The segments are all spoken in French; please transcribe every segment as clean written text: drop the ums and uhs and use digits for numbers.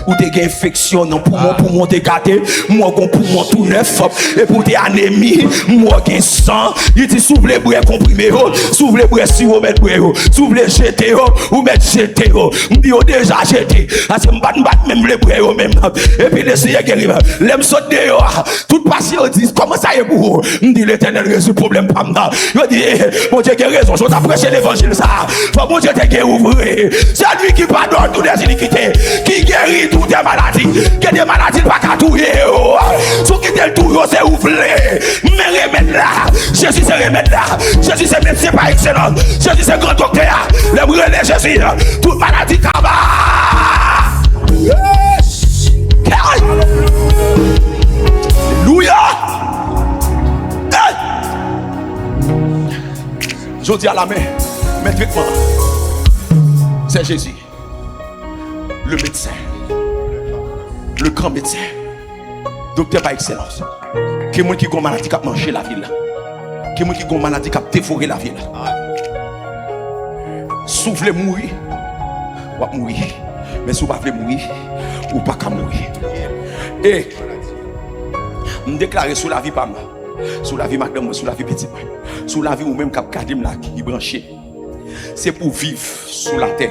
ou t'es infection non pour mon t'es gâté moi gon pour mon tout neuf et pour t'es anémie moi gain sang il dit s'ouvre les bras comprimé s'ouvre les bras si vous mettre bras s'ouvre les jeter ou mettre jeter me dit déjà jeté parce que m'bat même les bras même et puis l'essayer guérir l'aime saute dehors toute patient dit comment ça est pour me dit l'Éternel résout problème pas moi je dis mon Dieu qui a raison je t'ai prêché l'évangile ça faut mon Dieu te ouvrir c'est lui qui pardonne toutes les iniquités qui guérit toutes les maladies, que des maladies pas qu'à tout. Sous qui te tout, c'est ouvert. Mais remède là, Jésus c'est remède là. Jésus c'est médecin par excellence. Jésus c'est grand docteur. Le brûlé Jésus, toute maladie kaba. Alléluia. Je dis à la main, mes traitements, c'est Jésus, le médecin. Le grand médecin, docteur par excellence, qui est qui a une maladie qui a mangé la ville, qui est qui a une maladie qui a dévoré la ville. Si vous voulez mourir, vous allez mourir. Mais si vous ne voulez pas mourir, vous ne pouvez pas mourir. Et je déclare sur la vie pas moi, sur la vie madame, sur la vie petit, sur la vie ou même qui a gardé qui est branché. C'est pour vivre sous la terre.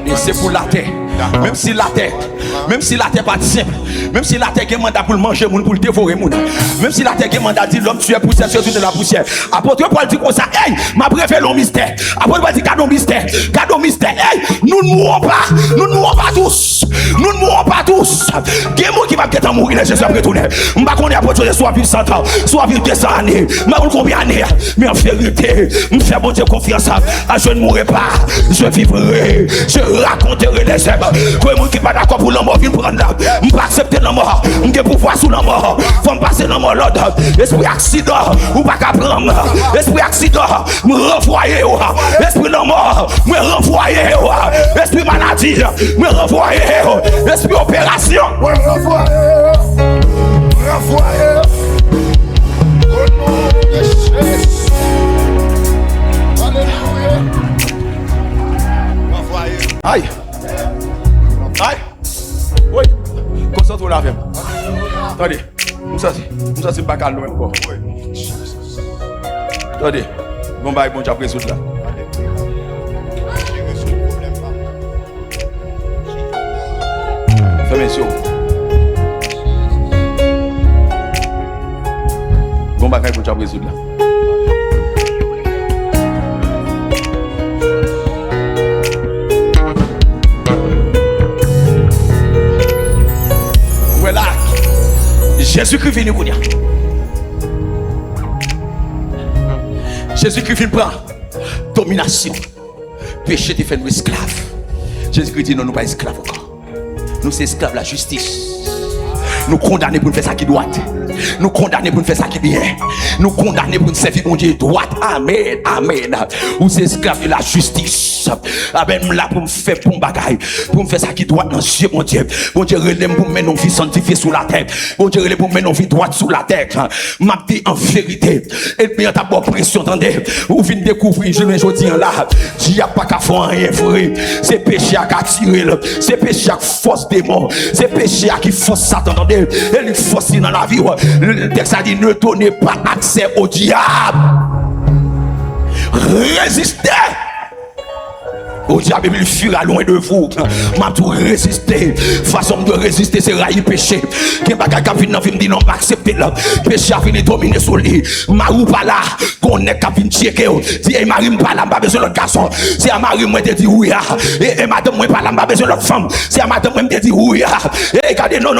Et c'est pour la terre. Même si la terre pas simple, même si la terre a mandat pour manger, pour le dévorer, même si la terre a mandat dit l'homme tu es poussière sur de la poussière. Apôtre Paul dit comme ça, hey, m'a révélé le mystère. Apôtre Paul dit cadeau mystère, hey, nous ne mourrons pas tous. Nous ne mourrons pas tous. Il y a des gens qui vont mourir, Jésus après tout. Je ne sais pas si apôtre soit vivre 100 ans, soit vivre 200 années, mais combien d'années. Mais en vérité, je fais bon Dieu confiance. Je ne mourrai pas, je vivrai, je raconterai les œuvres. Quand les gens qui ne sont pas d'accord pour la mort viennent prendre là, je ne peux pas accepter la mort, je ne pouvoir sous la mort, il faut me passer dans mon l'ordre. Esprit accident, ou pas qu'à prendre. Esprit accident, me renvoyer. Esprit la mort, me renvoyer. Esprit maladie, me renvoyer. Esprit opération, me renvoyer. Renvoyer. Au nom de Jésus. Alléluia. Renvoyer. Aïe. Aïe. Oui. Concentre-toi là, même. Attendez. Moussa, c'est pas calme encore. Attendez. Bon, bah, bon, j'ai appris ça là. Fais mes yeux. Bon, bah, bon, j'ai appris ça là. Voilà. Jésus-Christ vient nous dire. Jésus-Christ vient prendre domination. Péché te fait nous esclaves. Jésus-Christ dit non, nous pas esclaves encore. Nous sommes esclaves de la justice. Nous condamnés pour nous faire ça qui doit. Nous condamnés pour nous faire ça qui bien. Nous condamnés pour nous servir mon Dieu droit. Amen. Amen. Nous sommes esclaves de la justice. Amen. Là pour me faire bon bagaille. Pour me faire ça qui doit dans Dieu, mon Dieu. Mon Dieu, relève pour me mettre nos vies sanctifiées sous la terre. Mon Dieu, relève pour me mettre nos vies droites sous la terre. M'a dit en vérité. Et bien, t'as bonne pression, attendez. Vous venez découvrir, je me dis là. Il n'y a pas qu'à faire rien, frère. C'est péché à tirer. C'est péché à force démon. C'est péché à qui force Satan, attendez. Et il force dans la vie. Le texte a dit ne donnez pas accès au diable. Résistez. Au diable, il fuira loin de vous. M'a tout résister. Façon de résister, c'est railler péché. Qui pas qu'à venir me dire non, pas accepter là. Péché a fini dominer sur lui. Marou pas là. Qu'on est qu'à venir checker. Si Marie pas là, pas besoin de l'autre garçon. Si Marie moi te dit oui. Et madame moi pas là, pas besoin de l'autre femme. Si madame moi te dit oui. Et regardez, non,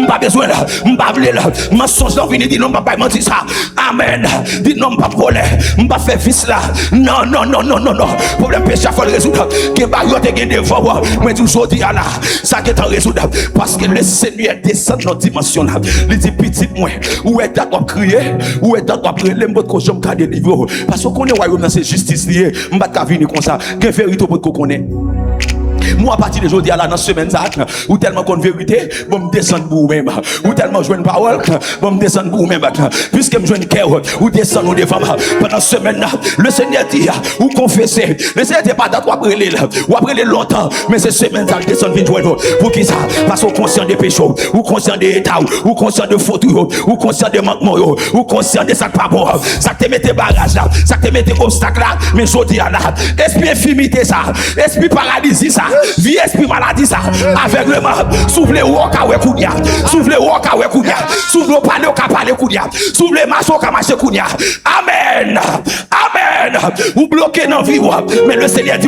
pas besoin là. Pas vle là. Mensonge là, venir dire non, pas mentir ça. Amen. Dit non, pas voler. Pas faire vice là. Non. Problème péché, faut le résoudre. Que bariote est devant mais toujours dit à là ça qui est en résoudre parce que le Seigneur descend dans dimension là il dit petit moi où est ta crier où est ta prier les mots que j'aime garder livre parce qu'on est royaume dans cette justice liée m'pas ta venir comme ça que vérité pour qu'on connaît Nous, à partir de aujourd'hui, à la dans semaine, ou tellement qu'on vérité, bon, me descendre pour vous-même. Ou tellement je une parole, bon, me descendre pour vous-même. Puisque je une cœur, ou descendre ou devant. Pendant ce semaine, le Seigneur dit, ou confesser. Le Seigneur n'est pas d'accord ou après longtemps, mais c'est semaine, ça descend vite pour qui ça? Parce qu'on conscient des péchés, ou conscient des états, ou conscient de fautes, ou conscient des manquements, ou conscient des sacs pas bons. Ça te met des barrages là, ça te met des obstacles là, mais je dis là, esprit infimité ça, esprit paralysie ça, vie esprit maladie ça, aveuglement, souffle ou au cas où kounia, souffle ou au cas où kounia, souffle au palais au cas palais kounia, souffle marche au cas marche kounia. Amen, amen. Vous bloquez dans la vie, mais le Seigneur dit,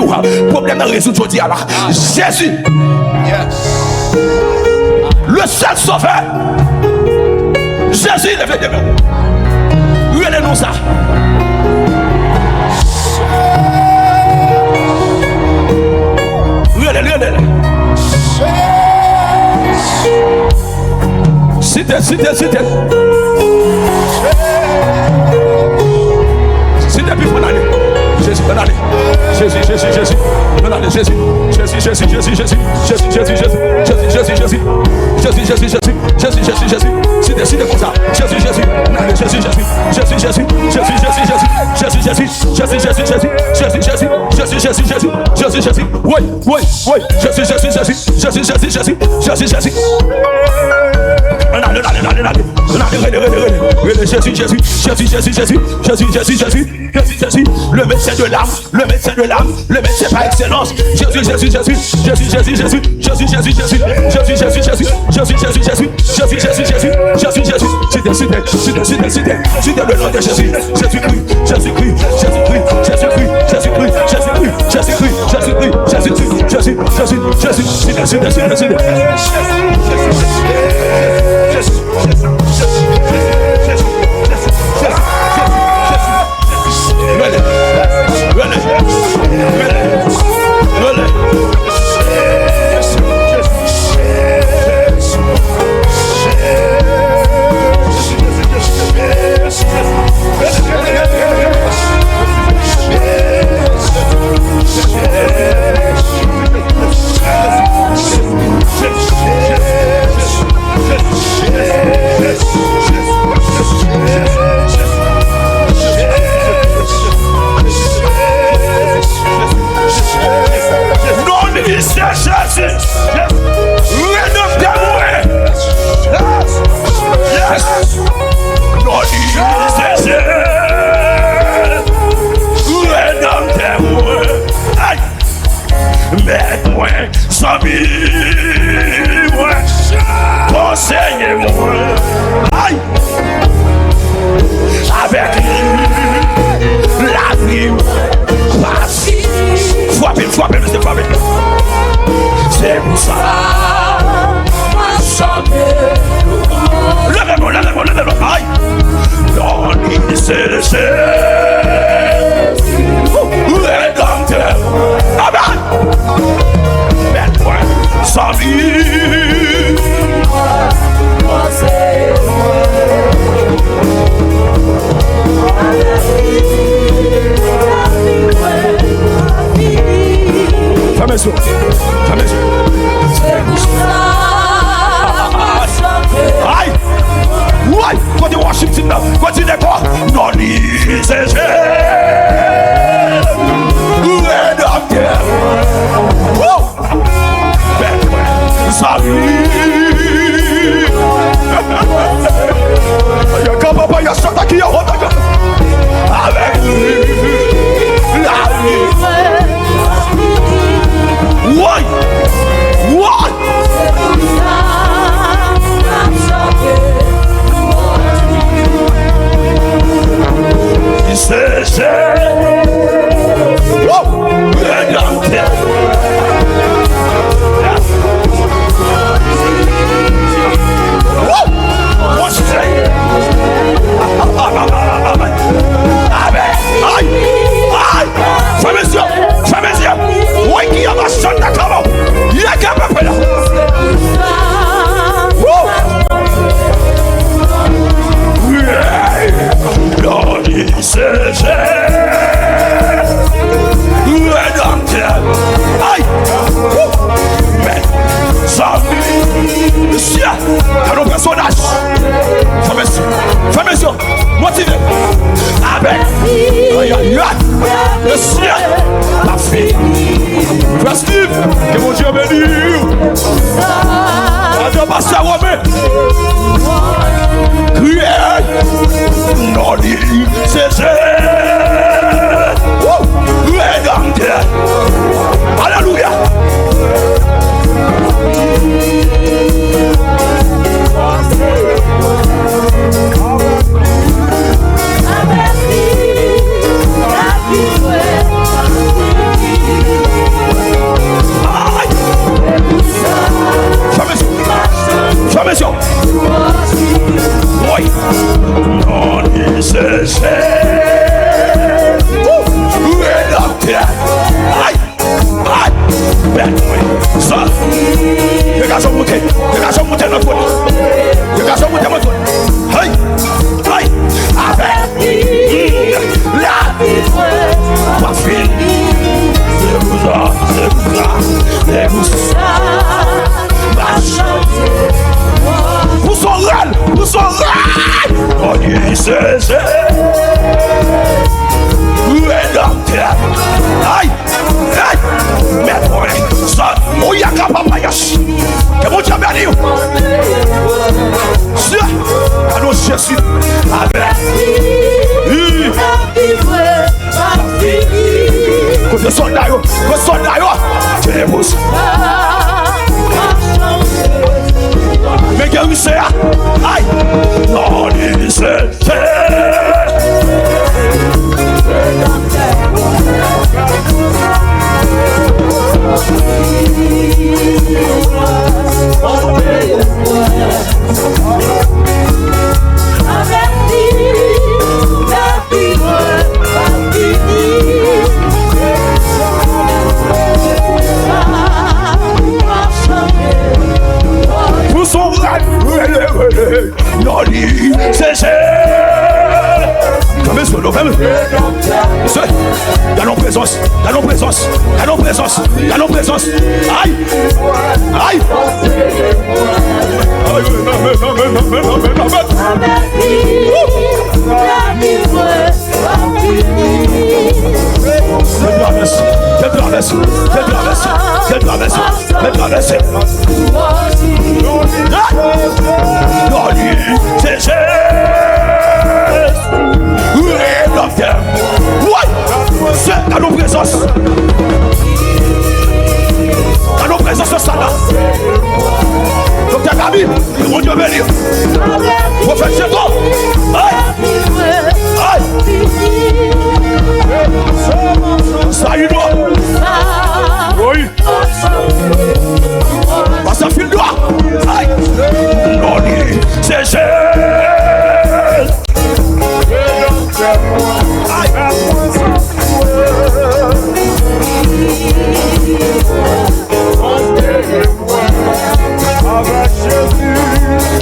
problème est résolu aujourd'hui là. Jésus, le seul sauveur, Jésus, levez des mains. Regardez-nous ça. Regardez. C'était. C'était plus pour l'année. Jésus, le médecin de l'âme, le médecin par excellence. Jésus, c'était le nom de Jésus. garçons monter. Les garçons monter notre côté. Les garçons monter notre côté. Aïe. Aïe. Avec la vie. Pas fini. C'est vous ça. C'est vous ça. C'est vous ça. Va chanter. Pour son rôle. Pour son rôle. On dit c'est. Docteur. Aïe, aïe, mais ouais, ça, on y a qu'à papayas. Que mon diable a dit. Ça, allons Jésus. Avec. Côté soldat, c'est beau. Mais qu'est-ce que c'est? Aïe, non, c'est. Dans nos présences. Aïe. Aïe. Dans nos présences. Dans nos présences, ça là. Docteur Gabi, mon Dieu béni. Prophète Cheto. Aïe. Aïe. Ça y doit. Oui. Ça file droit. Aïe. Non, c'est aïe. Avec Jésus,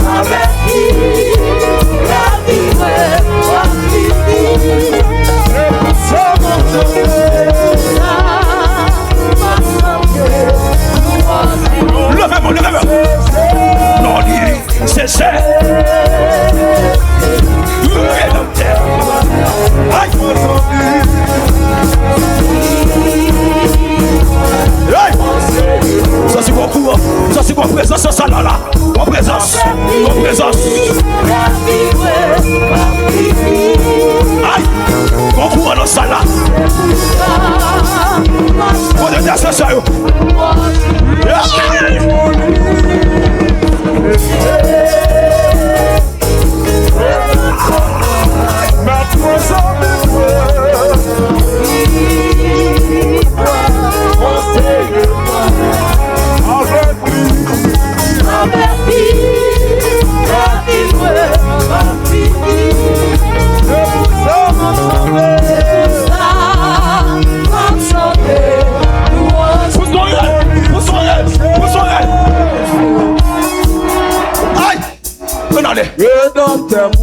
avec qui la vie levez-moi, levez-moi. Non, c'est ça. Ça c'est bon courant, ça c'est bon présence, ça là là, bon présence, bon présence. Aïe, bon courant dans ça là. Bon de dire ça ça yo.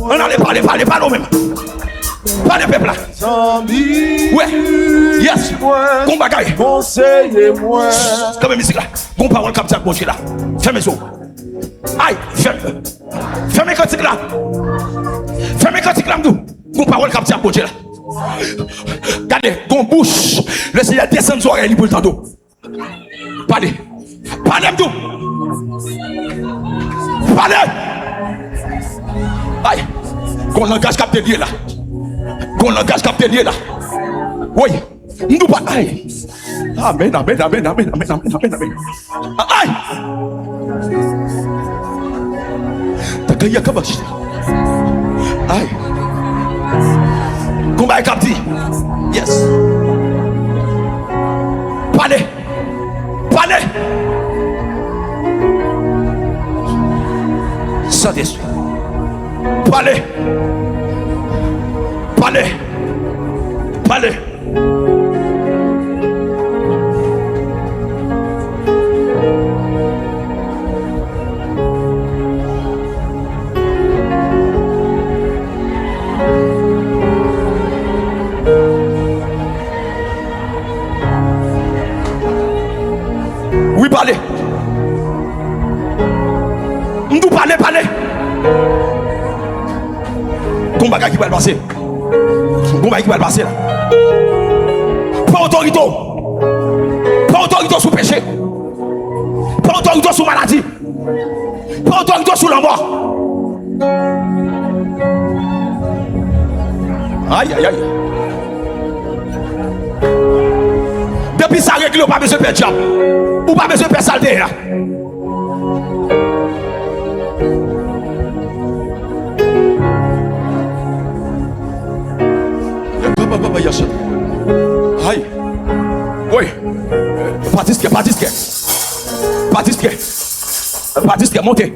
On allait parler, pas nous-mêmes. Pas les peuples là. Ouais. Yes. Gon bagaille. Conseillez-moi. Comme musique là. Gon parole comme ça, bon là. Fermez les yeux. Aïe, fermez cantique là. Fermez cantique là, nous. Gon parole comme ça, bon là. Regardez, gon bouche. Laissez la descendre sur oreille pour le temps d'eau. Parlez. Parlez, nous. Parlez. Aïe, qu'on langage capté lié là. Qu'on langage capté lié là. Oui, nous pas. Aïe. Amen, amen, amen, amen, amen, amen, amen. Aïe. T'as gagné comme ça. Aïe. Combat capté. Yes. Parlez. Parlez. Saint-Esprit. Parlez. Parlez. Parlez. Nous parler. Combat qui va passer. Combat qui va passer là. Pas autorité. Pas autorité sous péché. Pas autorité sous maladie. Pas autorité sous la mort. Aïe. Depuis ça règle, pas besoin de faire diable. Ou pas besoin de faire saleté là. Aïe. Oui. Patisque, montez.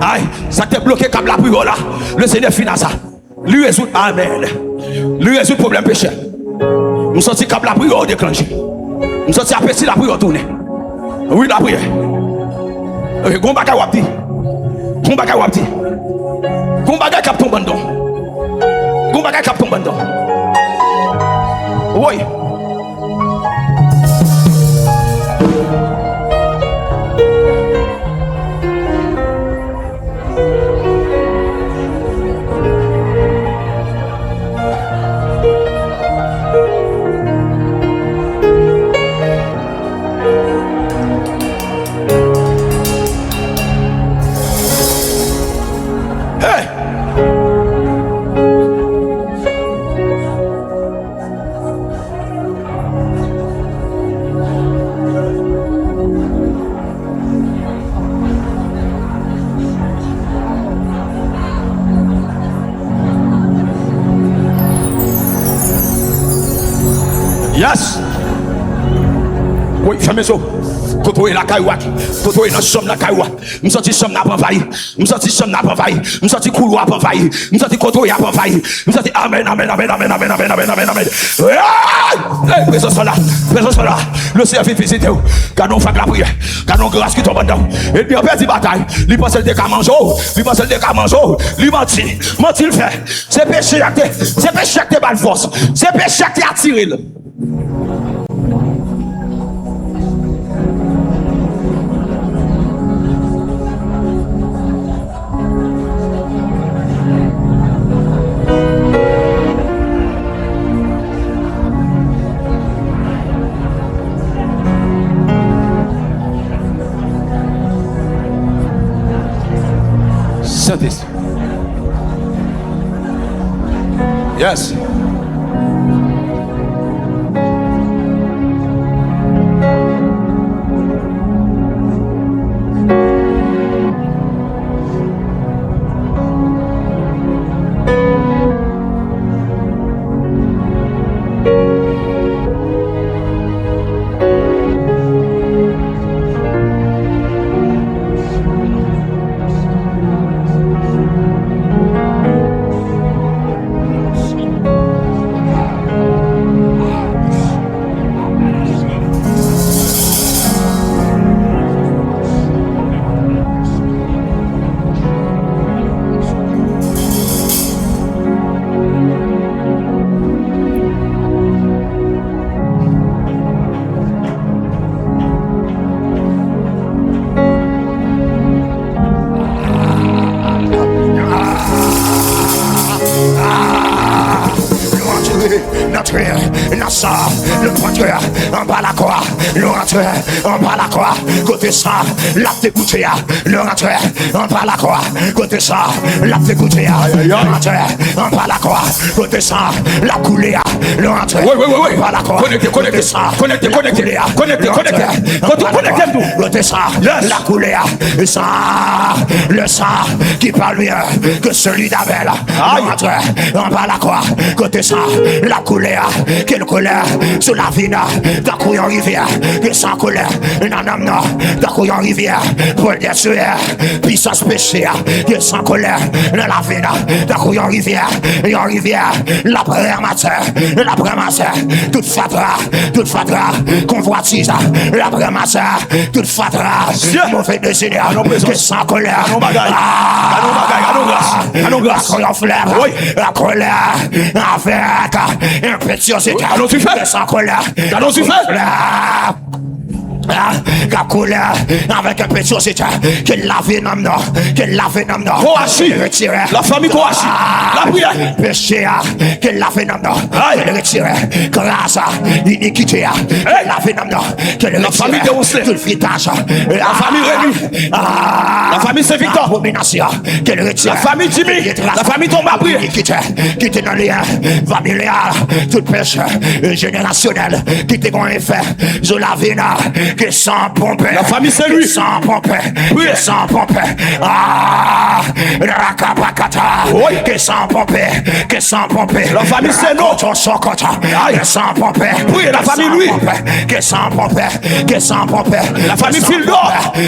Aïe, ça t'est bloqué comme la prière là. Le Seigneur finit ça. Lui résout, amen. Lui résout le problème péché. Nous sortis comme la prière déclenchée. Nous sortis à pécher la prière tournée. Oui, la prière. Gombaga wapti. Gombaga cap ton bandon. Oui. Yes. Oui, fermez ça. Quand on est la cailloua, quand on est dans la chambre, la cailloua, nous sortis chambre n'a pas envahi, nous sortis chambre n'a pas envahi, nous sortis couloir n'a pas envahi, nous sortis côté n'a pas envahi, nous sortis amen. Présence là, le Seigneur fait visiter, car nous faisons la prière, car nous grâce qui tombe dedans. Et puis on perd la bataille, il pense le décamangeau, il mentit le fait, c'est péché qui te bat force, c'est péché qui te attiré. Yes. Le pointeur en bas la croix, le rentreur en bas la croix, côté ça, la dégoûté, le rentreur en bas la croix, côté ça, la dégoûté, le rentreur en bas la croix, côté ça, la coulée, le rentreur en bas la croix, côté ça, connecté, côté ça, la coulée, ça, le sang qui parle mieux que celui d'Abel, le rentreur en bas la croix, côté ça, la coulée, quelle colère sur la vie d'un couillon rivière, que sans colère, nanana, d'un couillon rivière, pour le détruire, puissance péché, que sans colère, dans la vie d'un couillon rivière, l'après matin, toute fatra, convoitise, l'après matin, toute fatra, mauvais désir, que sans colère, à nos grâces, la colère, avec impétuosité, sans colère, qu'a coulé avec un petit osita, qu'elle lave nom non, qu'elle lave nom non. Koachi, la famille Koachi, la prière. Péché, qu'elle lave nom non, qu'elle retire. Grâce, iniquité, qu'elle lave nom non, qu'elle retire. La famille de Rousselet, tout le fritage, la famille Rémi, la famille Saint-Victor, abomination, qu'elle retire. La famille Jimmy, la famille Thomas prière. Qui était dans les liens familial, tout péché générationnel, qui était qu'on effet, je la vina, qui sans pomper. La famille c'est lui. Sans pomper, qui sans pomper. Ah, rakapakata, qui sans pomper, qui sans pomper. La famille c'est nous. Qui sans pomper. Oui, la famille lui. Qui sans pomper, qui sans pomper. La famille Fildo.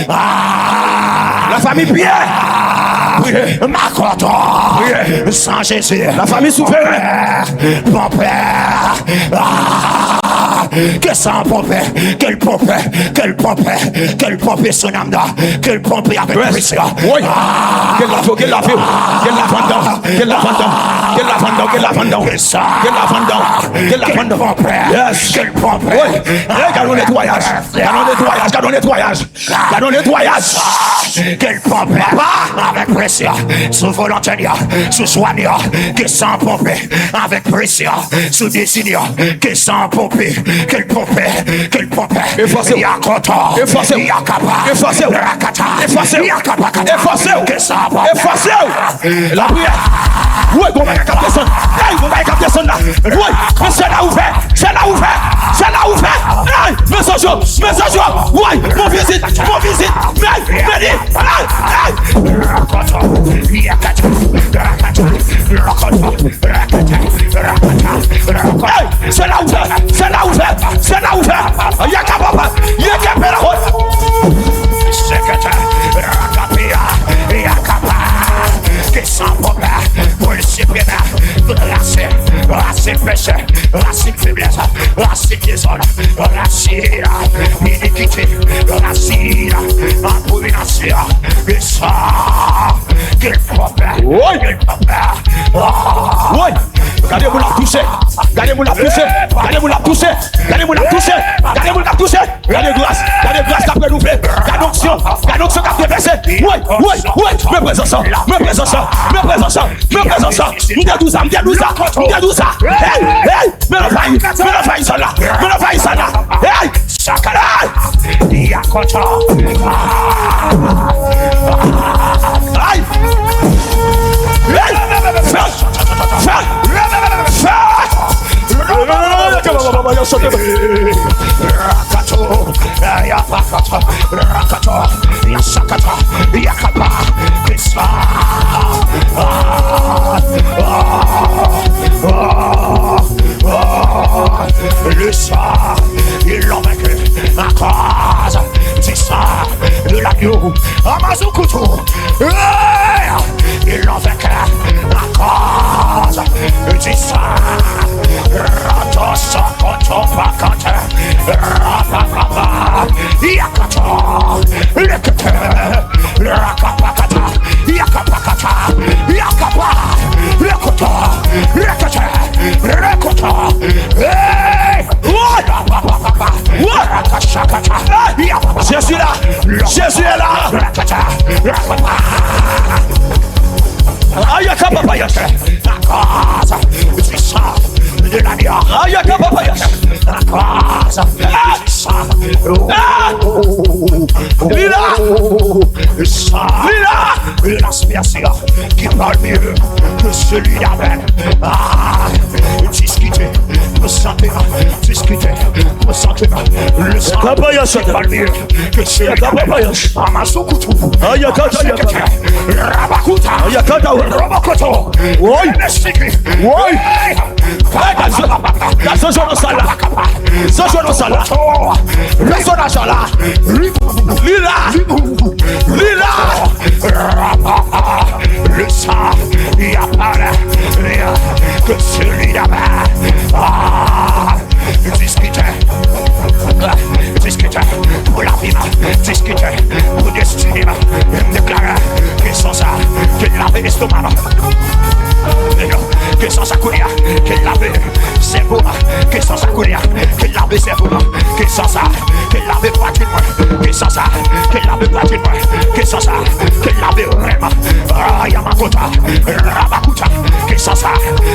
La famille Pierre. Ma content. Sans Jésus. La famille souveraine. Mon père. Que sans pomper, quel pomper, quel pomper, quel pomper son âme là, quel pomper avec pression. Oui. Quel lavandant, quel lavandant, quel lavandant, quel lavandant, quel lavandant, quel lavandant, quel lavandant. Yes. Quel pomper. Oui. Gardons nettoyage, gardons nettoyage, gardons nettoyage, gardons nettoyage. Quel pomper avec pression, sous volontaire, sous soignant, que sans pomper avec pression, sous décision, que sans pomper. Quel pompé, quel pompé. Effacez-vous. Yakoto. Effacez-vous. Yakapa. Effacez-vous. Rakata. Effacez-vous. Yakapakata. Effacez-vous. Que ça va. Effacez-vous. La prière. Oui, on va capter ça. Hey, on va capter ça là. Oui, mais c'est là ouvert. C'est là ouvert. C'est là ouvert. Hey, message. Oui, mon visite. Hey, venez. Hey. Rakoto. Yakata. Rakata. Rakoto. Rakata. Hey, c'est là ouvert. C'est là ouvert. C'est là ouvert. Yakababa. Yakabela. Secrétaire. Rakapia. Yakapa. Que sans problème. Pour le supérieur. Racine péché. Racine faiblesse. Racine désordre. Racine iniquité. Racine abomination. Que ça. Quel problème. Oui. Quel problème. Oui. Regardez-vous la toucher. Regardez-vous la toucher. Regardez-vous la toucher. Regardez-vous la toucher. Regardez-vous la toucher. Regardez grâce qu'après nous fait. Regardez option qu'après verset. Oui. Me présente ça. Hey. Me la faille ça là. Hey. Sakala. Yakoto. Aïe. Rakato, Yapakato, Rakato, Yasakata, Yakapa, Krishna. Le sang, ils l'ont vaincu à cause du sang de l'agneau. Amazukuto, ils l'ont vaincu à cause du sang. Rato Sokoto Pakate, Rapapapa, Yakato, Lekete, Rakapakata, Yakapakata, Yakapa, Lekoto, Lekete, Rekoto, hey! Jésus est là. Ayaka papaya. De la vie. Ayaka papaya. L'aspiration qui parle mieux que celui d'Abel. Discuter, me sentir, discuter, me sentir. Le sang qui parle mieux que celui d'Abel. Amazukutu. Rabakuta. Robokoto. Oui. Nestiki. Oui. Ce jour de salle. Personnage là. Lila. Le sang, il y a pas que celui d'avant. Discuter pour la vie, discuter pour destinée, déclarer qu'ils sont ça, qu'ils l'avaient l'estomac. Que sans sa courir, qu'elle l'avait, c'est pour, que sans sa courir, qu'elle l'avait, c'est pour, que sans ça, qu'elle l'avait pas du moins. sans ça, qu'elle lave platine, que sans ça, qu'elle lave vraiment. Ah, Yamakota, Rabakuta, que sans ça,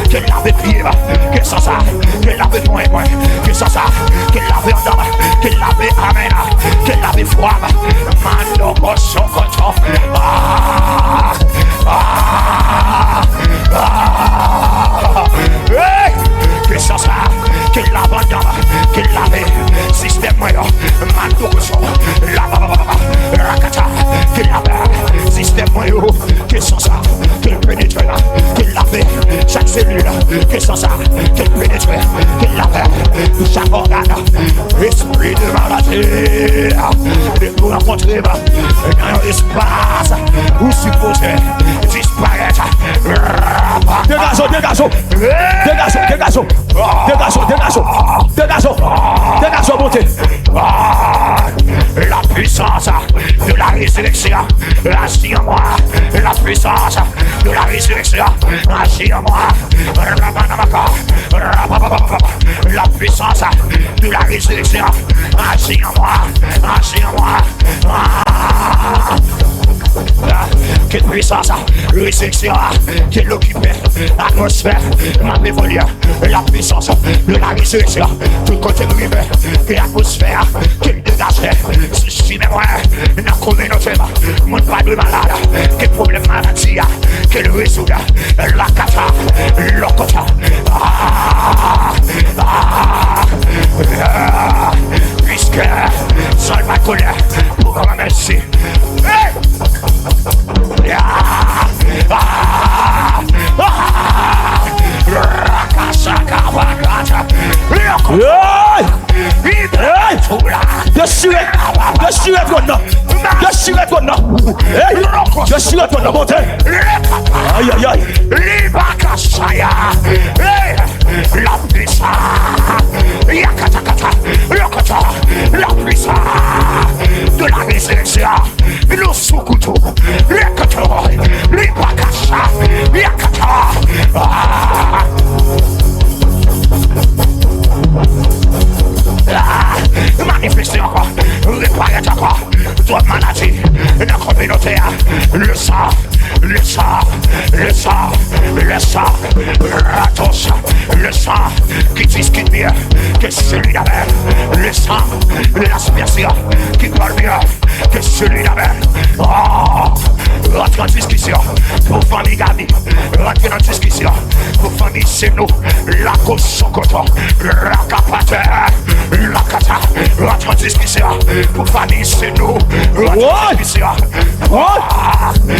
qu'elle lave pied, que sans ça, qu'elle lave point, que sans ça, qu'elle lave en dame, qu'elle lave amena, qu'elle lave froid, mando kosokoto. Ah, ah, ah, hey, que sans ça, qu'elle lave en dame, qu'elle lave système moyen, mando koso, lava, rakata, qu'elle lave système moyen, que sans ça, qu'elle pénètre, qu'elle lave chaque cellule, que sans ça, qu'elle pénètre, qu'elle lave chaque organe, esprit de maladie, et pour rencontrer dans l'espace où supposé disparaître. Dégagez, dégagez, dégagez, dégagez, dégagez, dégagez, dégagez, dégagez, montez. La puissance de la résurrection agit en moi. La puissance de la résurrection agit en moi. La puissance de la résurrection agit en moi. Agit en moi. Quelle puissance, résurrection, qu'elle occupait l'atmosphère, ma mémoire, la puissance de la résurrection, tout côté privé, et l'atmosphère qu'elle dégageait, si mémoire, dans la communauté, mon pas de malade, quel problème maladie, qu'elle résout, la cata, l'ocota, puisque seul ma colère pour remercier. Hey! La puissance de la résurrection, le sous-couteau, le couteau, les bagages, yakata. Manifester encore, réparer encore, toute maladie, la communauté, le sang, le sang, le sang, le sang, ratos, le sang qui discute mieux que celui d'avant, le sang, l'aspersion qui parle mieux que celui d'avant. Oh, rentre en discussion pour famille Gabi, rentre en discussion pour famille Senou, la Kosokoto, la Kapate, la Kata, rentre en discussion pour famille Senou, rentre en discussion.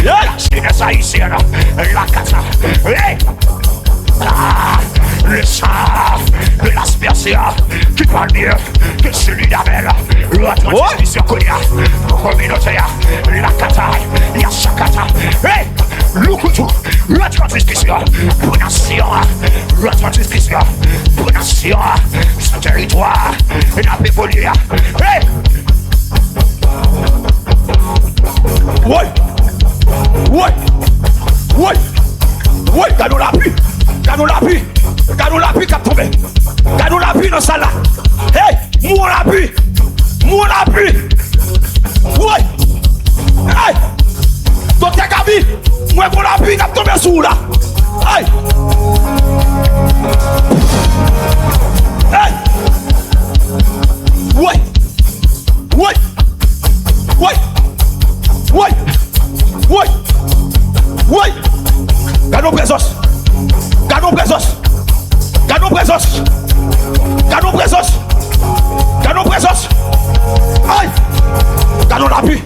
La jeunesse haïtienne, la Kata, le sang de l'aspersion qui parle mieux que celui d'Abel. L'autre discussion qu'il y a, communauté, la Kata, Yashakata, Lukutu, l'autre discussion pour nation, l'autre discussion pour nation, ce territoire, la pévolière. Ouais, ouais, ouais, ouais, gardons la pluie, gardons la pluie, gardons la pluie qui a tombé, gardons la pluie dans ça là. Hey, moi la pluie, ouais, hey, donc t'es Gabi, moi pour la pluie qui a tombé sous là. Hey, hey, ouais, ouais, ouais. Ouais, ouais, ouais. Gardons présence. Gardons présence. Gardons présence. Gardons présence. Gardons présence. Aïe. Gardons l'appui.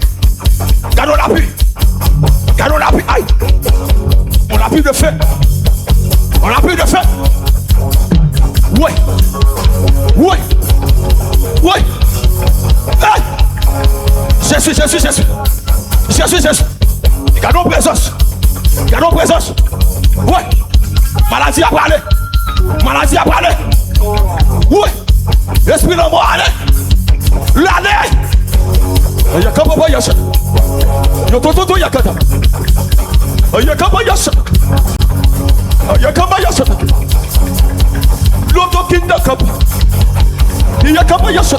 Gardons l'appui. Gardons l'appui. Aïe. On a plus de feu. On a plus de feu. Ouais. Ouais. Ouais. Aïe. Jésus. Jésus. Gardons présence. Gardons présence. Ouais. Maladie à parler. Maladie à parler. Ouais. Esprit de mort, allez. L'année. Il y a qu'un papa, il y a ça. Il y a tout, il y a qu'un. Il y a qu'un papa, il y a ça. Il y a qu'un papa, il y a ça. L'autre qui n'a qu'un. Il y a qu'un papa, il y a ça.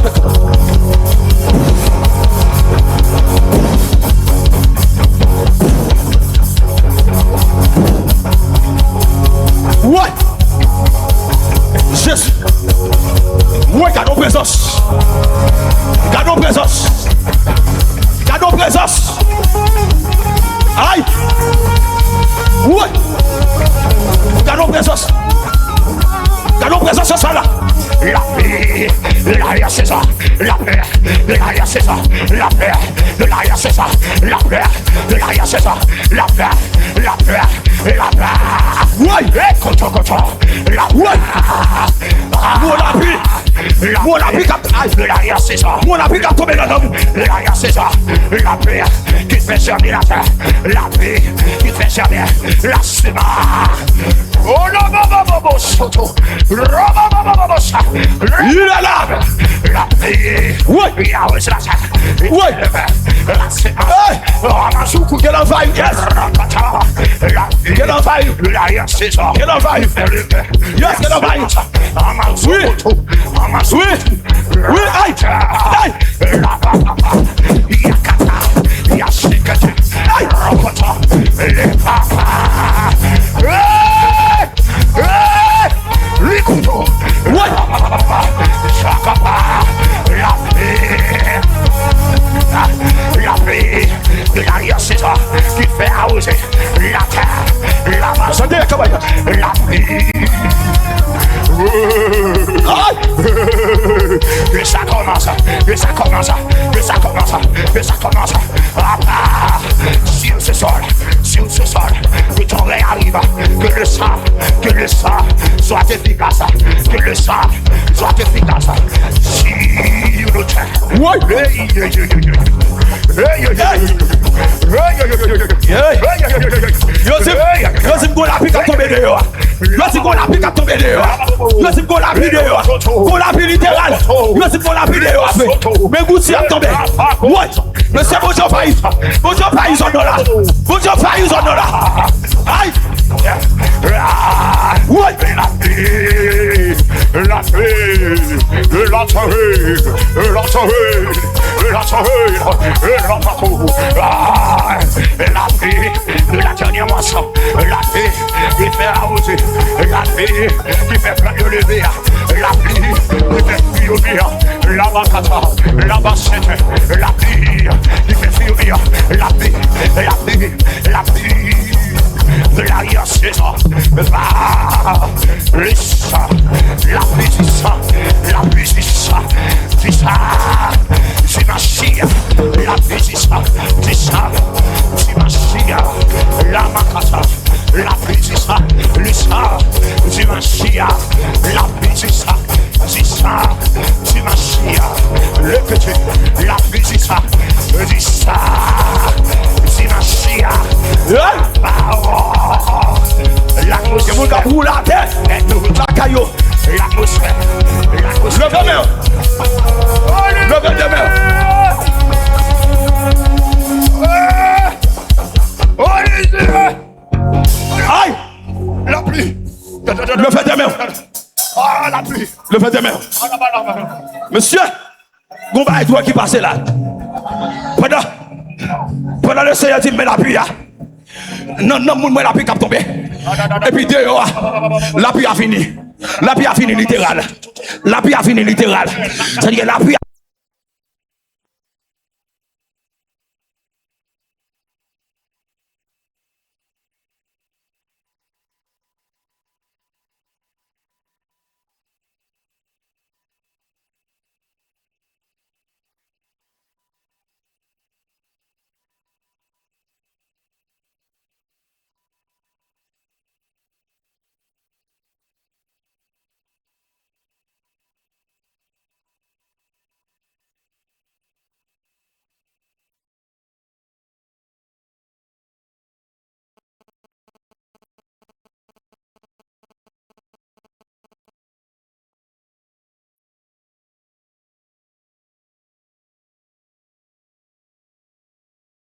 c'est ça, la paix, de l'arrière, c'est ça, la paix, de l'arrière, c'est ça, la paix, la paix, la paix. Ouais, Coton, la paix. Mon appui cap. De l'arrière, c'est ça. Mon appui cap tombé dans l'homme. L'arrière, c'est ça. La paix qui fait servir la terre. La paix qui fait servir la semaine. Oh non, non, soto. Il est là. La paix. Ouais. Yahweh, c'est la terre. Ouais. La semaine. Ramazoukou, get on fire, yes. Get on fire. L'arrière, c'est ça. Get on fire. Yes, get on fire. Oui. Oui. Oui, aïe. Aïe. Yakata. Yasikata. Aïe. Rokota. Les papas. Likuto. Ouais. Sakapa. La paix. La paix. De l'arrière, c'est ça qui fait arroser la terre. La masse. Attendez, comment La paix. Et ça commence, et ça commence, et ça commence, et ça commence. Ah, si on se sort, que ton règne arrive, que le sang soit efficace, que le sang soit efficace. Si on nous tient. Yo si m'go la pique à tomber dehors. Yo si m'go la pique à tomber dehors. Yo si m'go la pique dehors. Go la pique littéral. Yo si m'go la pique dehors. Mais goussi a tombé. Ouais. Mais c'est bonjour pays. Bonjour pays en là. Bonjour pays en là. Aïe. Ouais. La paix, la paix, la soirée, la soirée, la soirée, la partout. La paix de la dernière moisson, la paix qui fait arroser, la paix qui fait plein de lever, la paix qui fait fuir, la macata, la bassette, la paix qui fait fuir, la paix, la paix, la paix. De l'arrière saison, la puissance, c'est ma chia, la puissance, c'est ma chia, la macata, la puissance, c'est ma chia, la puissance, c'est ma chia, le petit, la puissance, c'est ma chia. Y'a mon gars roule la tête. La caillou. L'atmosphère. Levez la main. Levez la main. Aïe. La pluie. Levez la main. Ah, la pluie. Levez la main. Monsieur, Gomba et toi qui passez là. Pendant le Seigneur dit, mais la pluie, non, moi la pluie qui a tombé. Et puis dehors, la pluie a fini. La pluie a fini littéral. La pluie a fini littéral. C'est-à-dire la pluie